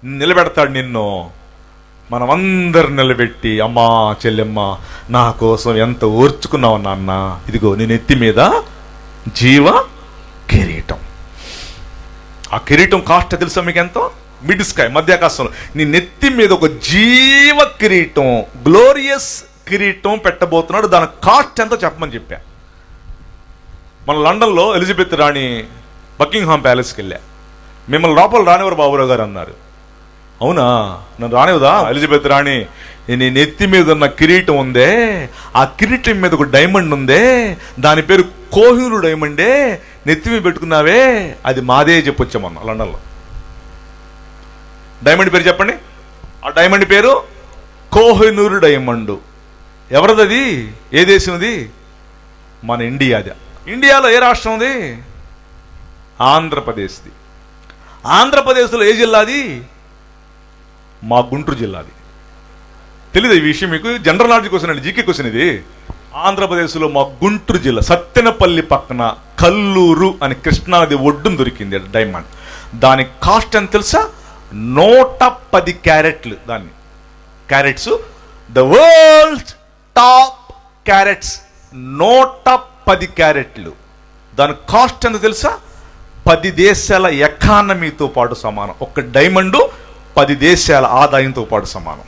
నిలబెడతాడు నిన్ను. మనమందరు నిలబెట్టి, అమ్మా చెల్లెమ్మ నా కోసం ఎంత ఓర్చుకున్నావు నాన్న, ఇదిగో నేను ఎత్తి మీద జీవ కిరీటం. ఆ కిరీటం కాస్ట్ తెలుసా మీకు ఎంతో? మిడ్ స్కై, మధ్యాకాశంలో నీ నెత్తి మీద ఒక జీవ కిరీటం, గ్లోరియస్ కిరీటం పెట్టబోతున్నాడు. దాని కాస్ట్ ఎంతో చెప్పమని చెప్పా. మన లండన్లో ఎలిజబెత్ రాణి బకింగ్హామ్ ప్యాలెస్కి వెళ్ళా. మిమ్మల్ని లోపల రానివారు బాబురావు గారు అన్నారు. అవునా, నన్ను రానివదా? ఎలిజబెత్ రాణి, నీ నెత్తి మీద ఉన్న కిరీటం ఉందే, ఆ కిరీటం మీద ఒక డైమండ్ ఉందే, దాని పేరు కోహినూరు డైమండే, నెత్తి మీద పెట్టుకున్నావే, అది మాదే చెప్పొచ్చామన్న లండన్లో. డైమండ్ పేరు చెప్పండి. ఆ డైమండ్ పేరు కోహినూరు డైమండ్. ఎవరిది? ఏ దేశంది? మన ఇండియాది. ఇండియాలో ఏ రాష్ట్రం ఉంది? ఆంధ్రప్రదేశ్ది. ఆంధ్రప్రదేశ్లో ఏ జిల్లాది? మా గుంటూరు జిల్లాది. తెలీదు ఈ విషయం మీకు? జనరల్ నాలెడ్జ్ క్వశ్చన్ అండి, జీకే క్వశ్చన్ ఇది. ఆంధ్రప్రదేశ్లో మా గుంటూరు జిల్లా సత్తెనపల్లి పక్కన కల్లూరు అని కృష్ణానది ఒడ్డున దొరికింది డైమండ్. దాని కాస్ట్ ఎంత తెలుసా? 110 క్యారెట్లు. దాన్ని carats, the world top carats, 110 క్యారెట్లు. దాని కాస్ట్ ఎంత తెలుసా? 10 దేశాల ఎకానమీతో పాటు సమానం. ఒక డైమండ్ 10 దేశాల ఆదాయంతో పాటు సమానం.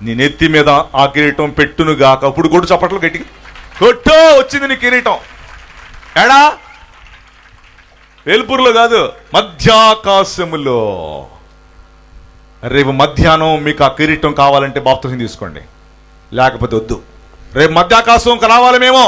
నీ నెత్తి మీద ఆ కిరీటం పెట్టునుగాక. అప్పుడు కొట్టు, చప్పట్లు గట్టిగా కొట్టు, వచ్చింది నీ కిరీటం. ఎడా? వేల్పూర్లో కాదు, మధ్యాకాశములో. రేపు మధ్యాహ్నం మీకు ఆ కిరీటం కావాలంటే బాప్తిసం తీసుకోండి, లేకపోతే వద్దు. రేపు మధ్యాకాశం రావాలి మేము,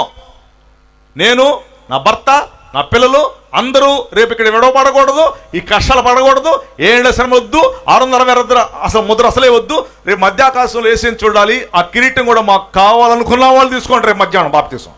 నేను, నా భర్త, నా పిల్లలు అందరూ రేపు ఇక్కడ విడవపడకూడదు, ఈ కష్టాలు పడకూడదు, ఏళ్ళ శ్రమ వద్దు, 660 అసలు ముద్ర అసలే వద్దు. రేపు మధ్యాకాశంలో వేసి చూడాలి. ఆ కిరీటం కూడా మాకు కావాలనుకున్న వాళ్ళు తీసుకోండి రేపు మధ్యాహ్నం బాప్తిసం.